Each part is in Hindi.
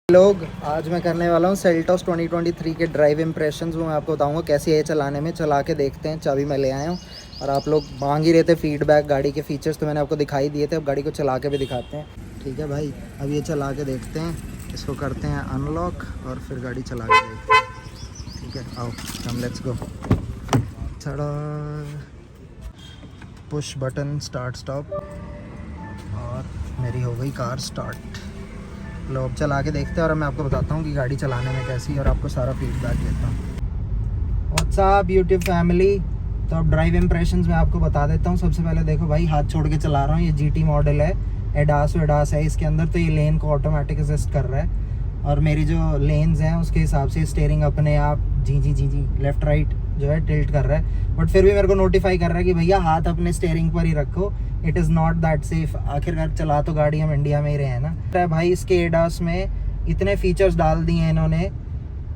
लोग आज मैं करने वाला हूँ सेल्टॉस 2023 के ड्राइव इम्प्रेशंस। वो मैं आपको बताऊँगा कैसी है चलाने में। चला के देखते हैं। चाबी मैं ले आया हूँ और आप लोग मांग ही रहे थे फीडबैक गाड़ी के फीचर्स, तो मैंने आपको दिखाई दिए थे। अब गाड़ी को चला के भी दिखाते हैं। ठीक है भाई, अब ये चला के देखते हैं। इसको करते हैं अनलॉक और फिर गाड़ी चला के देखते हैं। ठीक है, आओ कम लेट्स गो। चढ़ा पुश बटन स्टार्ट स्टॉप और मेरी हो गई कार स्टार्ट। लो अब चला के देखते हैं और मैं आपको बताता हूँ कि गाड़ी चलाने में कैसी है और आपको सारा फीडबैक देता हूँ। व्हाट्सअप यूट्यूब फैमिली, तो अब ड्राइव इम्प्रेशंस मैं आपको बता देता हूँ। सबसे पहले देखो भाई, हाथ छोड़ के चला रहा हूँ। ये जीटी मॉडल है, एडास वेडास है इसके अंदर, तो ये लेन को ऑटोमेटिक असिस्ट कर रहा है और मेरी जो लेन्स हैं उसके हिसाब से स्टीयरिंग अपने आप जी लेफ़्ट राइट जो है टिल्ट कर रहा है। बट फिर भी मेरे को नोटिफाई कर रहा है कि भैया हाथ अपने स्टीयरिंग पर ही रखो, it is not that safe. आखिरकार चला तो गाड़ी हम इंडिया में ही रहे हैं ना। भाई इसके एडास में इतने फीचर्स डाल दिए हैं इन्होंने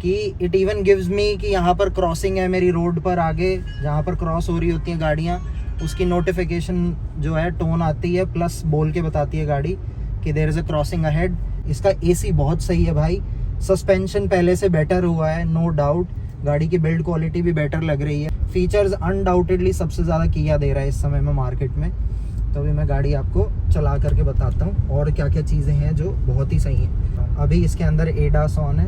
कि इट इवन गिव्स मी कि यहाँ पर क्रॉसिंग है मेरी रोड पर, आगे जहाँ पर क्रॉस हो रही होती हैं गाड़ियाँ उसकी नोटिफिकेशन जो है टोन आती है, प्लस बोल के बताती है गाड़ी कि there is a crossing ahead. इसका एसी बहुत सही है भाई। सस्पेंशन पहले से बेटर हुआ है, नो डाउट। गाड़ी की बिल्ड क्वालिटी भी बेटर लग रही है। फीचर्स अनडाउटेडली सबसे ज़्यादा किया दे रहा है इस समय में मार्केट में। तो अभी मैं गाड़ी आपको चला करके बताता हूँ और क्या क्या चीज़ें हैं जो बहुत ही सही हैं। अभी इसके अंदर एडास ऑन है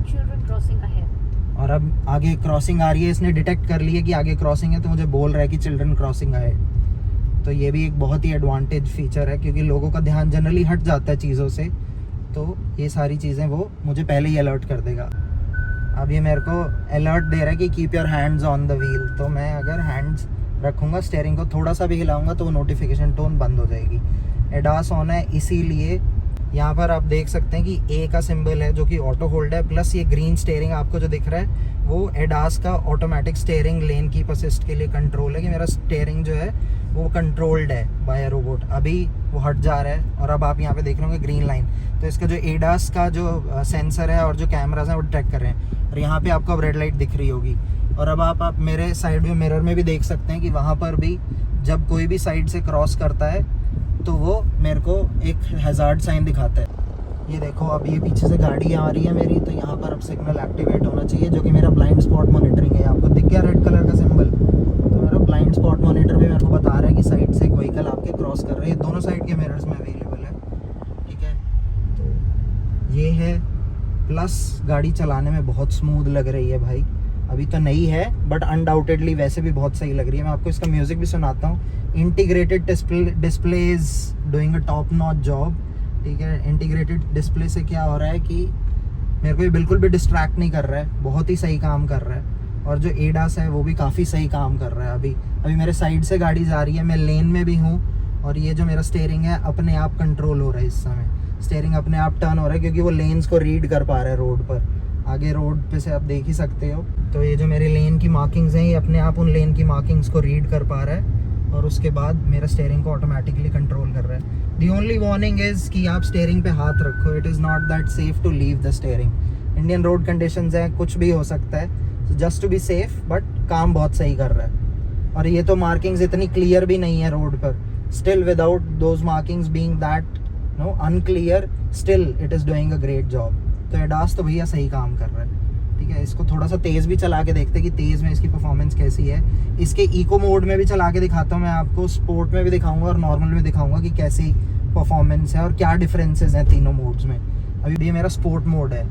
और अब आगे क्रॉसिंग आ रही है। इसने डिटेक्ट कर लिया कि आगे क्रॉसिंग है, तो मुझे बोल रहा है कि चिल्ड्रन क्रॉसिंग आए। तो ये भी एक बहुत ही एडवांटेज फीचर है क्योंकि लोगों का ध्यान जनरली हट जाता है चीज़ों से, तो ये सारी चीज़ें वो मुझे पहले ही अलर्ट कर देगा। अब ये मेरे को अलर्ट दे रहा है कि keep your hands on the wheel, तो मैं अगर हैंड्स रखूँगा स्टीयरिंग को थोड़ा सा भी हिलाऊंगा तो वो नोटिफिकेशन टोन बंद हो जाएगी। एडास ऑन है इसीलिए यहाँ पर आप देख सकते हैं कि ए का सिंबल है जो कि ऑटो होल्ड है, प्लस ये ग्रीन स्टीयरिंग आपको जो दिख रहा है वो एडास का automatic steering lane keep assist के लिए कंट्रोल है कि मेरा स्टीयरिंग जो है वो कंट्रोल्ड है बाय रोबोट। अभी वो हट जा रहा है और अब आप यहाँ पे देख रहे होंगे ग्रीन लाइन, तो इसका जो एडास का जो सेंसर है और जो कैमराज हैं वो ट्रैक कर रहे हैं। और यहाँ पे आपको अब रेड लाइट दिख रही होगी और अब आप मेरे साइड में मिरर में भी देख सकते हैं कि वहाँ पर भी जब कोई भी साइड से क्रॉस करता है तो वो मेरे को एक हैजार्ड साइन दिखाता है। ये देखो अब ये पीछे से गाड़ी आ रही है मेरी, तो यहाँ पर अब सिग्नल एक्टिवेट होना चाहिए जो कि मेरा ब्लाइंड स्पॉट मॉनिटरिंग है। आपको दिख गया रेड कलर का सिंबल, तो मेरा ब्लाइंड स्पॉट मॉनिटर भी मेरे को बता रहा है कि साइड से एक व्हीकल आपके क्रॉस कर रहे हैं। दोनों साइड के मिरर्स में अवेलेबल है। ठीक है, तो ये है। प्लस गाड़ी चलाने में बहुत स्मूथ लग रही है भाई। अभी तो नई है बट अनडाउटेडली वैसे भी बहुत सही लग रही है। मैं आपको इसका म्यूज़िक भी सुनाता हूँ। Integrated displays doing a top notch job. ठीक है, इंटीग्रेटेड डिस्प्ले से क्या हो रहा है कि मेरे को ये बिल्कुल भी डिस्ट्रैक्ट नहीं कर रहा है, बहुत ही सही काम कर रहा है। और जो एडास है वो भी काफ़ी सही काम कर रहा है। अभी मेरे साइड से गाड़ी जा रही है, मैं लेन में भी हूँ और ये जो मेरा स्टीयरिंग है अपने आप कंट्रोल हो रहा है। इस समय स्टीयरिंग अपने आप टर्न हो रहा है क्योंकि वो लेन्स को रीड कर पा रहा है रोड पर। आगे रोड पे से आप देख ही सकते हो, तो ये जो मेरे लेन की मार्किंग्स हैं ये अपने आप उन लेन की मार्किंग्स को रीड कर पा रहा है और उसके बाद मेरा स्टीयरिंग को ऑटोमेटिकली कंट्रोल कर रहा है। दी ओनली वार्निंग इज़ कि आप स्टीयरिंग पे हाथ रखो, it is not that safe to leave the steering. Indian road conditions हैं, कुछ भी हो सकता है, just to be safe, but काम बहुत सही कर रहा है। और ये तो मार्किंग्स इतनी क्लियर भी नहीं है रोड पर, still without those markings being that unclear, still it is doing a great job. तो एडास तो भैया सही काम कर रहा है। ठीक है, इसको थोड़ा सा तेज़ भी चला के देखते हैं कि तेज़ में इसकी परफॉर्मेंस कैसी है। इसके इको मोड में भी चला के दिखाता हूँ मैं आपको, स्पोर्ट में भी दिखाऊंगा और नॉर्मल में दिखाऊंगा कि कैसी परफॉर्मेंस है और क्या डिफरेंसेस हैं तीनों मोड्स में। अभी ये मेरा स्पोर्ट मोड है,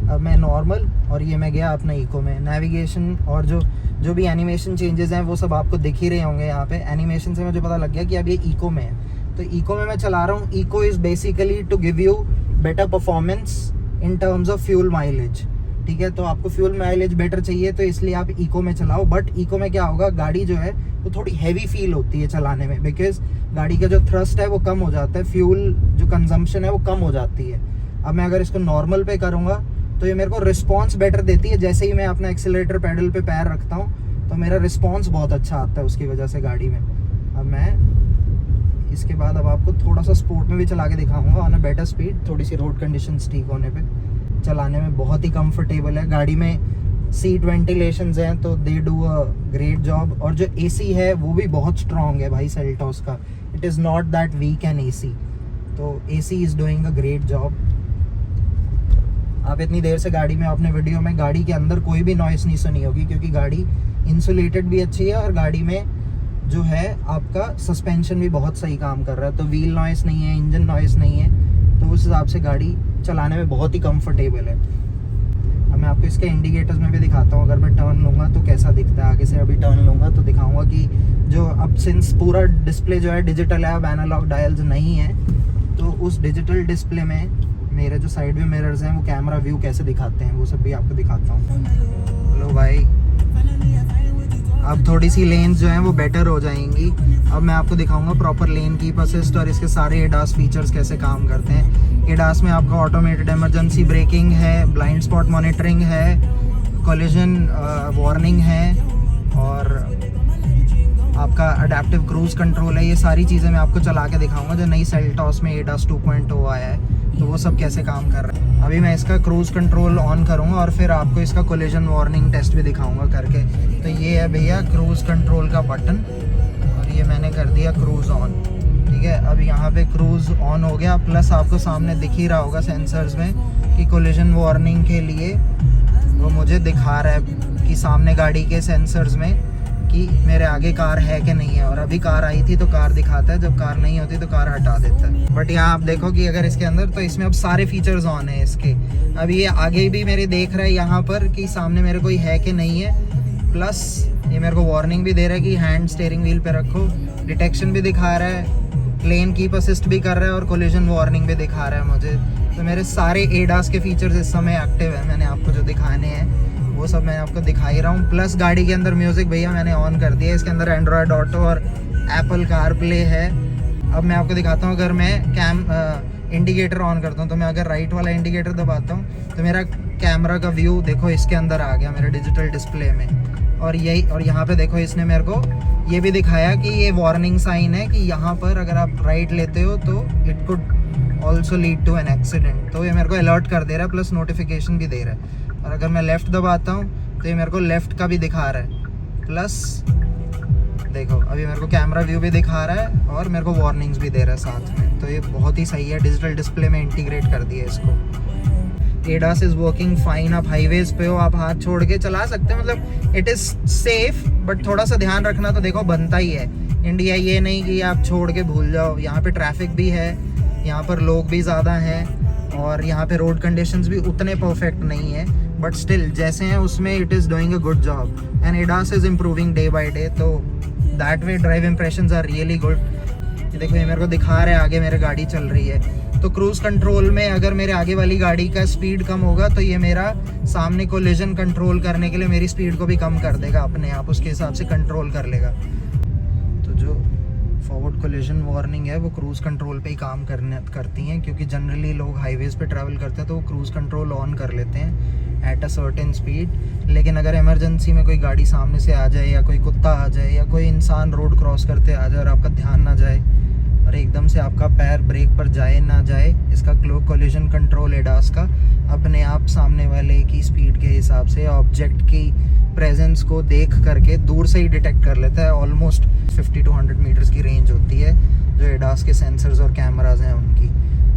अब मैं नॉर्मल और ये मैं गया अपना इको में। नेविगेशन और जो भी एनिमेशन चेंजेस हैं वो सब आपको दिख ही रहे होंगे यहाँ पे। एनिमेशन से मुझे पता लग गया कि अब ये इको में है, तो इको में मैं चला रहा हूँ। Eco is basically to give you better performance in terms of fuel mileage. ठीक है, तो आपको फ्यूल माइलेज बेटर चाहिए तो इसलिए आप इको में चलाओ। बट इको में क्या होगा, गाड़ी जो है वो थोड़ी हैवी फील होती है चलाने में, बिकॉज गाड़ी का जो थ्रस्ट है वो कम हो जाता है, फ्यूल जो कंजम्पशन है वो कम हो जाती है। अब मैं अगर इसको नॉर्मल पे करूँगा तो ये मेरे को रिस्पॉन्स बेटर देती है। जैसे ही मैं अपना एक्सीलरेटर पैडल पे पैर रखता हूँ तो मेरा रिस्पॉन्स बहुत अच्छा आता है उसकी वजह से गाड़ी में। अब मैं इसके बाद अब आपको थोड़ा सा स्पोर्ट में भी चला के दिखाऊंगा ऑन अ बेटर स्पीड। थोड़ी सी रोड कंडीशंस ठीक होने पे चलाने में बहुत ही कंफर्टेबल है। गाड़ी में सीट वेंटिलेशंस हैं तो they do a great job. और जो एसी है वो भी बहुत स्ट्रॉन्ग है भाई सेल्टॉस का, it is not that weak an AC, तो AC is doing a great job. आप इतनी देर से गाड़ी में, आपने वीडियो में गाड़ी के अंदर कोई भी नॉइस नहीं सुनी होगी, क्योंकि गाड़ी इंसुलेटेड भी अच्छी है और गाड़ी में जो है आपका सस्पेंशन भी बहुत सही काम कर रहा है। तो व्हील नॉइस नहीं है, इंजन नॉइस नहीं है, तो उस हिसाब से गाड़ी चलाने में बहुत ही कंफर्टेबल है। अब मैं आपको इसके इंडिकेटर्स में भी दिखाता हूँ। अगर मैं टर्न लूँगा तो कैसा दिखता है, आगे से अभी टर्न लूँगा तो दिखाऊँगा कि जो अब सिंस पूरा डिस्प्ले जो है डिजिटल है, अब एनालॉग डायल्स नहीं है, तो उस डिजिटल डिस्प्ले में मेरे जो साइड में मिरर्स हैं वो कैमरा व्यू कैसे दिखाते हैं वो सब भी आपको दिखाता हूँ। हेलो भाई, अब थोड़ी सी लेन्स जो हैं वो बेटर हो जाएंगी। अब मैं आपको दिखाऊंगा प्रॉपर लेन कीप असिस्ट और इसके सारे एडास फीचर्स कैसे काम करते हैं। एडास में आपका ऑटोमेटेड इमरजेंसी ब्रेकिंग है, ब्लाइंड स्पॉट मॉनिटरिंग है, कोलिजन वार्निंग है और आपका अडेप्टिव क्रूज कंट्रोल है। ये सारी चीज़ें मैं आपको चला के दिखाऊंगा जो नई सेल्टॉस में एडास 2.0 आया है, तो वो सब कैसे काम कर रहा है। अभी मैं इसका क्रूज कंट्रोल ऑन करूंगा और फिर आपको इसका कोलिजन वार्निंग टेस्ट भी दिखाऊंगा करके। तो ये है भैया क्रूज कंट्रोल का बटन और ये मैंने कर दिया क्रूज ऑन, ठीक है। अब यहाँ पे क्रूज ऑन हो गया, प्लस आपको सामने दिख ही रहा होगा सेंसर्स में कि कोलिजन वार्निंग के लिए वो मुझे दिखा रहा है कि सामने गाड़ी के सेंसर्स में कि मेरे आगे कार है कि नहीं है। और अभी कार आई थी तो कार दिखाता है, जब कार नहीं होती तो कार हटा देता है। बट यहाँ आप देखो कि अगर इसके अंदर, तो इसमें अब सारे फीचर्स ऑन है इसके। अभी ये आगे भी मेरे देख रहा है यहाँ पर कि सामने मेरे कोई है कि नहीं है, प्लस ये मेरे को वार्निंग भी दे रहा है कि हैंड स्टीयरिंग व्हील पे रखो, डिटेक्शन भी दिखा रहा है, लेन कीप असिस्ट भी कर रहा है और कोलिजन वार्निंग भी दिखा रहा है मुझे। तो मेरे सारे एडास के फीचर्स इस समय एक्टिव है। मैंने आपको जो दिखाने हैं वो सब मैं आपको दिखा ही रहा हूँ। प्लस गाड़ी के अंदर म्यूज़िक भैया मैंने ऑन कर दिया है। इसके अंदर एंड्रॉयड ऑटो और एप्पल कारप्ले है। अब मैं आपको दिखाता हूँ, अगर मैं इंडिकेटर ऑन करता हूँ तो मैं अगर राइट वाला इंडिकेटर दबाता हूँ तो मेरा कैमरा का व्यू देखो इसके अंदर आ गया मेरे डिजिटल डिस्प्ले में। और यहाँ पे देखो इसने मेरे को ये भी दिखाया कि ये वार्निंग साइन है कि यहाँ पर अगर आप राइट लेते हो तो it could also lead to an accident. तो ये मेरे को अलर्ट कर दे रहा है, प्लस नोटिफिकेशन भी दे रहा है। और अगर मैं लेफ़्ट दबाता हूँ तो ये मेरे को लेफ़्ट का भी दिखा रहा है, प्लस देखो अभी मेरे को कैमरा व्यू भी दिखा रहा है और मेरे को वार्निंग्स भी दे रहा है साथ में। तो ये बहुत ही सही है, डिजिटल डिस्प्ले में इंटीग्रेट कर दिया इसको। ADAS is working fine. आप हाईवेज़ पे हो, आप हाथ छोड़ के चला सकते हैं, मतलब इट इज़ सेफ, बट थोड़ा सा ध्यान रखना तो देखो बनता ही है। इंडिया ये नहीं कि आप छोड़ के भूल जाओ, यहाँ पे ट्रैफिक भी है, यहाँ पर लोग भी ज़्यादा हैं और यहाँ पे रोड कंडीशंस भी उतने परफेक्ट नहीं है, बट स्टिल जैसे हैं उसमें it is doing a good job and ADAS is improving day by day. तो that way drive impressions are really good. ये देखो ये मेरे को दिखा रहा है आगे मेरे गाड़ी चल रही है। तो क्रूज़ कंट्रोल में अगर मेरे आगे वाली गाड़ी का स्पीड कम होगा तो ये मेरा सामने कोलिजन कंट्रोल करने के लिए मेरी स्पीड को भी कम कर देगा अपने आप, उसके हिसाब से कंट्रोल कर लेगा। तो जो फॉरवर्ड कोलिजन वार्निंग है वो क्रूज़ कंट्रोल पे ही काम करती हैं, क्योंकि जनरली लोग हाईवेज़ पे ट्रैवल करते हैं तो वो क्रूज़ कंट्रोल ऑन कर लेते हैं एट अ सर्टेन स्पीड। लेकिन अगर इमरजेंसी में कोई गाड़ी सामने से आ जाए या कोई कुत्ता आ जाए या कोई इंसान रोड क्रॉस करते आ जाए और आपका ध्यान ना जाए और एकदम से आपका पैर ब्रेक पर जाए ना जाए, इसका कोलिजन कंट्रोल एडास का अपने आप सामने वाले की स्पीड के हिसाब से ऑब्जेक्ट की प्रेजेंस को देख करके दूर से ही डिटेक्ट कर लेता है। ऑलमोस्ट 50 to 100 मीटर्स की रेंज होती है जो एडास के सेंसर्स और कैमराज हैं उनकी,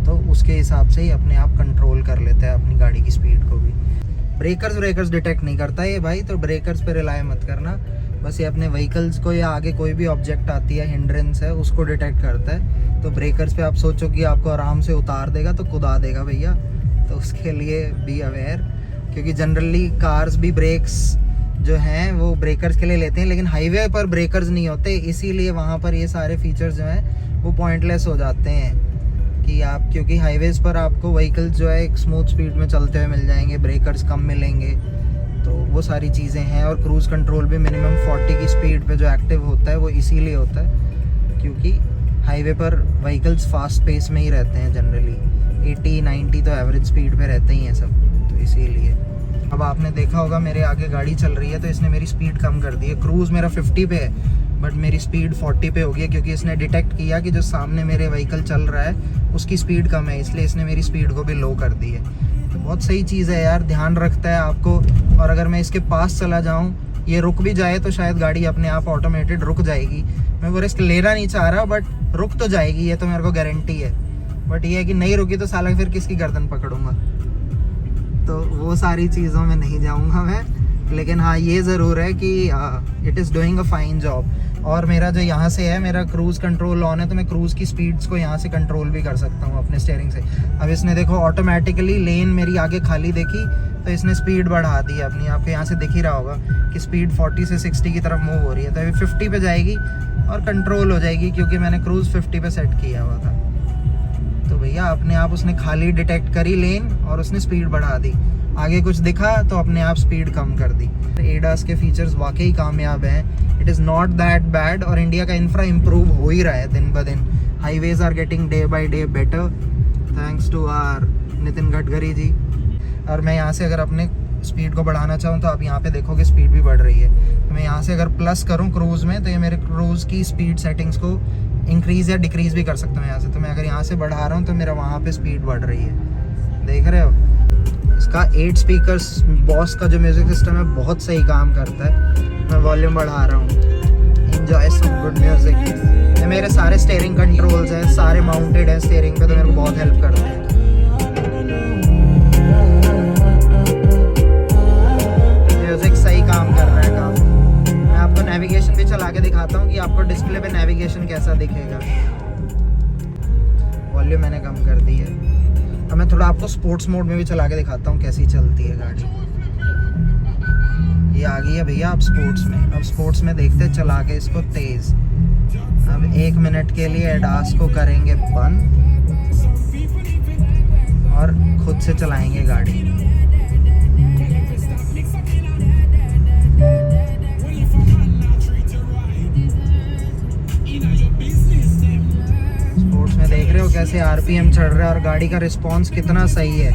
तो उसके हिसाब से ही अपने आप कंट्रोल कर लेता है अपनी गाड़ी की स्पीड को भी। ब्रेकर्स डिटेक्ट नहीं करता ये भाई, तो ब्रेकर्स पे रिलाई मत करना। बस ये अपने व्हीकल्स को या आगे कोई भी ऑब्जेक्ट आती है, हिंड्रेंस है, उसको डिटेक्ट करता है। तो ब्रेकर्स पे आप सोचो कि आपको आराम से उतार देगा तो कुदा देगा भैया, तो उसके लिए बी अवेयर। क्योंकि जनरली कार्स भी ब्रेक्स जो हैं वो ब्रेकर्स के लिए लेते हैं, लेकिन हाईवे पर ब्रेकर्स नहीं होते, इसीलिए वहाँ पर ये सारे फीचर्स जो हैं वो पॉइंटलेस हो जाते हैं कि आप, क्योंकि हाईवेज़ पर आपको व्हीकल्स जो है एक स्मूथ स्पीड में चलते हुए मिल जाएंगे, ब्रेकर्स कम मिलेंगे, तो वो सारी चीज़ें हैं। और क्रूज़ कंट्रोल भी मिनिमम 40 की स्पीड पे जो एक्टिव होता है वो इसीलिए होता है क्योंकि हाईवे पर व्हीकल्स फास्ट पेस में ही रहते हैं, जनरली 80-90 तो एवरेज स्पीड पे रहते ही हैं सब, तो इसीलिए। अब आपने देखा होगा मेरे आगे गाड़ी चल रही है तो इसने मेरी स्पीड कम कर दी है। क्रूज़ मेरा 50 पे है बट मेरी स्पीड 40 पे हो गई है, क्योंकि इसने डिटेक्ट किया कि जो सामने मेरे व्हीकल चल रहा है उसकी स्पीड कम है, इसलिए इसने मेरी स्पीड को भी लो कर दी है। तो बहुत सही चीज़ है यार, ध्यान रखता है आपको। और अगर मैं इसके पास चला जाऊँ, ये रुक भी जाए तो शायद गाड़ी अपने आप ऑटोमेटेड रुक जाएगी। मैं वो रिस्क लेना नहीं चाह रहा, बट रुक तो जाएगी, ये तो मेरे को गारंटी है। बट ये है कि नहीं रुकी तो साला फिर किसकी गर्दन पकड़ूंगा। तो वो सारी चीज़ों में नहीं जाऊँगा मैं, लेकिन हाँ ये ज़रूर है कि it is doing a fine job. और मेरा जो यहाँ से है, मेरा क्रूज़ कंट्रोल ऑन है, तो मैं क्रूज़ की स्पीड्स को यहाँ से कंट्रोल भी कर सकता हूँ अपने स्टीयरिंग से। अब इसने देखो ऑटोमेटिकली लेन मेरी आगे खाली देखी तो इसने स्पीड बढ़ा दी है अपनी। आपको यहाँ से दिख ही रहा होगा कि स्पीड 40 से 60 की तरफ मूव हो रही है, तो अभी 50 पे जाएगी और कंट्रोल हो जाएगी क्योंकि मैंने क्रूज़ 50 पे सेट किया हुआ था। तो भैया अपने आप उसने खाली डिटेक्ट करी लेन और उसने स्पीड बढ़ा दी। आगे कुछ दिखा तो अपने आप स्पीड कम कर दी। एडास के फीचर्स वाकई कामयाब हैं, it is not that bad. और इंडिया का इंफ्रा इम्प्रूव हो ही रहा है दिन ब दिन। Highways are getting day by day better thanks to our Nitin Gadkari ji. और मैं यहाँ से अगर अपने स्पीड को बढ़ाना चाहूँ तो आप यहाँ पे देखोगे स्पीड भी बढ़ रही है। तो मैं यहाँ से अगर प्लस करूँ क्रूज़ में तो ये मेरे क्रूज़ की स्पीड सेटिंग्स को इंक्रीज़ या डिक्रीज़ भी कर सकता हूँ यहाँ से। तो मैं अगर यहाँ से बढ़ा रहा हूँ तो मेरा वहाँ पे स्पीड बढ़ रही है, देख रहे हो। इसका 8 स्पीकर्स बॉस का जो म्यूज़िक सिस्टम है बहुत सही काम करता है। मैं वॉल्यूम बढ़ा रहा हूँ, एंजॉय सम गुड म्यूज़िक। ये मेरे सारे स्टीयरिंग कंट्रोल्स हैं, सारे माउंटेड हैं स्टीयरिंग पे, तो मेरे को बहुत हेल्प करते हैं। म्यूज़िक सही काम कर रहा है काफ़ी। मैं आपको नेविगेशन भी चला के दिखाता हूँ कि आपको डिस्प्ले पे नेविगेशन कैसा दिखेगा। वॉल्यूम मैंने कम कर दी है। अब मैं थोड़ा आपको स्पोर्ट्स मोड में भी चला के दिखाता हूँ कैसी चलती है गाड़ी। ये आ गई है भैया अब स्पोर्ट्स में। अब स्पोर्ट्स में देखते हैं चला के इसको तेज़। अब 1 मिनट के लिए एडास को करेंगे बंद और खुद से चलाएंगे गाड़ी। स्पोर्ट्स में देख रहे हो कैसे आरपीएम चढ़ रहा है और गाड़ी का रिस्पांस कितना सही है।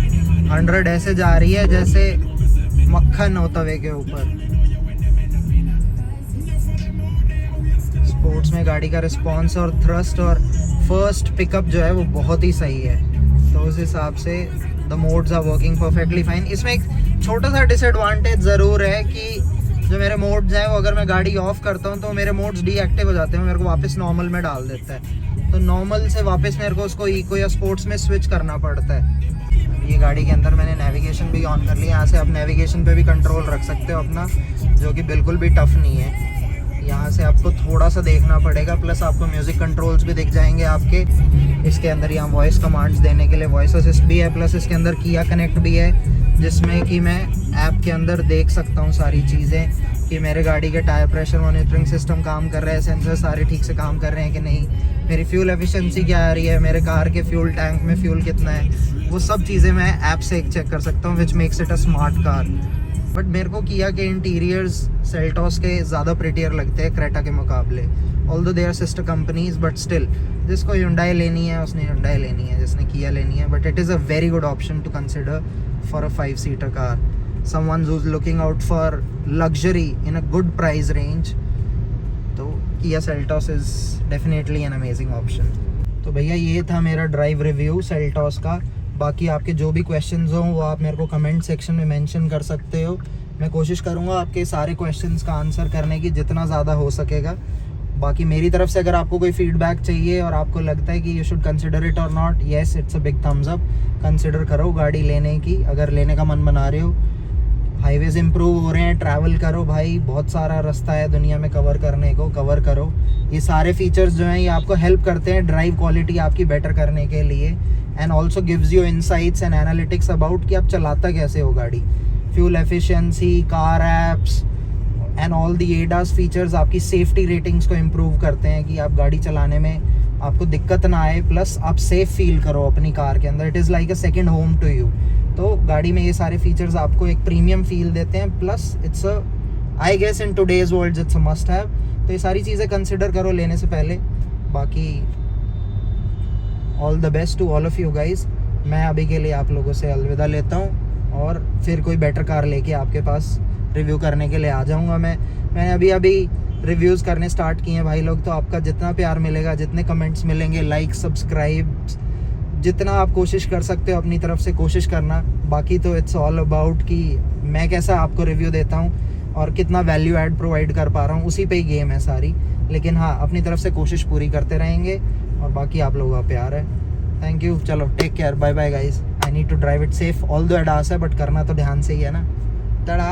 100 ऐसे जा रही है जैसे मक्खन हो तवे के ऊपर। स्पोर्ट्स में गाड़ी का रिस्पांस और थ्रस्ट और फर्स्ट पिकअप जो है वो बहुत ही सही है। तो उस हिसाब से the modes are working perfectly fine. इसमें एक छोटा सा डिसएडवांटेज ज़रूर है कि जो मेरे मोड्स हैं वो अगर मैं गाड़ी ऑफ करता हूँ तो मेरे मोड्स डीएक्टिव हो जाते हैं, मेरे को वापस नॉर्मल में डाल देता है। तो नॉर्मल से वापस मेरे को उसको इको या स्पोर्ट्स में स्विच करना पड़ता है। ये गाड़ी के अंदर मैंने नेविगेशन भी ऑन कर लिया। यहाँ से आप नेविगेशन पे भी कंट्रोल रख सकते हो अपना, जो कि बिल्कुल भी टफ नहीं है। यहाँ से आपको थोड़ा सा देखना पड़ेगा, प्लस आपको म्यूज़िक कंट्रोल्स भी दिख जाएंगे आपके इसके अंदर। यहाँ वॉइस कमांड्स देने के लिए वॉइस असिस्ट भी है, प्लस इसके अंदर किया कनेक्ट भी है, जिसमें कि मैं ऐप के अंदर देख सकता हूँ सारी चीज़ें कि मेरे गाड़ी के टायर प्रेशर मॉनिटरिंग सिस्टम काम कर रहा है, सेंसर सारे ठीक से काम कर रहे हैं कि नहीं, मेरी फ्यूल एफिशिएंसी क्या आ रही है, मेरे कार के फ्यूल टैंक में फ्यूल कितना है, वो सब चीज़ें मैं ऐप से चेक कर सकता हूँ, which makes it a smart car. But मेरे को किया के इंटीरियर्स सेल्टोस के ज़्यादा प्रिटियर लगते हैं क्रेटा के मुकाबले। Although they are sister companies, but still जिसको Hyundai लेनी है उसने Hyundai लेनी है, जिसने किया लेनी है। But it is a very good option to consider for a five seater car, someone who's looking out for luxury in a good price range. तो Kia Seltos is definitely an amazing option. तो भैया ये था मेरा ड्राइव रिव्यू Seltos का। बाकी आपके जो भी क्वेश्चंस हों वो आप मेरे को कमेंट सेक्शन में मेंशन कर सकते हो। मैं कोशिश करूँगा आपके सारे क्वेश्चंस का आंसर करने की जितना ज़्यादा हो सकेगा। बाकी मेरी तरफ से अगर आपको कोई फीडबैक चाहिए और आपको लगता है कि यू शुड कंसिडर इट और not, yes it's a big thumbs up. Consider करो गाड़ी लेने की, अगर लेने का मन बना रहे हो। हाईवेज इम्प्रूव हो रहे हैं, ट्रैवल करो भाई, बहुत सारा रास्ता है दुनिया में कवर करने को, कवर करो। ये सारे फीचर्स जो हैं ये आपको हेल्प करते हैं ड्राइव क्वालिटी आपकी बेटर करने के लिए, and also gives you insights and analytics about कि आप चलाता कैसे हो गाड़ी। Fuel efficiency, car apps and all the ADAS features आपकी सेफ्टी रेटिंग्स को इम्प्रूव करते हैं कि आप गाड़ी चलाने में आपको दिक्कत ना आए, प्लस आप सेफ फील करो अपनी कार के अंदर। It is like a second home to you. तो गाड़ी में ये सारे फीचर्स आपको एक प्रीमियम फील देते हैं, plus it's a I guess in today's world it's a must have. तो ये सारी चीज़ें कंसिडर करो लेने से पहले। बाकी all the best to all of you guys. मैं अभी के लिए आप लोगों से अलविदा लेता हूँ और फिर कोई बेटर कार लेके आपके पास रिव्यू करने के लिए आ जाऊँगा। मैंने अभी रिव्यूज़ करने स्टार्ट किए हैं भाई लोग, तो आपका जितना प्यार मिलेगा, जितने कमेंट्स मिलेंगे, लाइक सब्सक्राइब, जितना आप कोशिश कर सकते हो अपनी तरफ से कोशिश करना। बाकी तो इट्स ऑल अबाउट कि मैं कैसा आपको रिव्यू देता हूँ और कितना वैल्यू ऐड प्रोवाइड कर पा रहा हूँ, उसी पे ही गेम है सारी। लेकिन हाँ, अपनी तरफ से कोशिश पूरी करते रहेंगे और बाकी आप लोगों का प्यार है। Thank you. चलो take care, bye bye guys. Need to drive it safe, although ADAS है बट करना तो ध्यान से ही है ना। तड़ा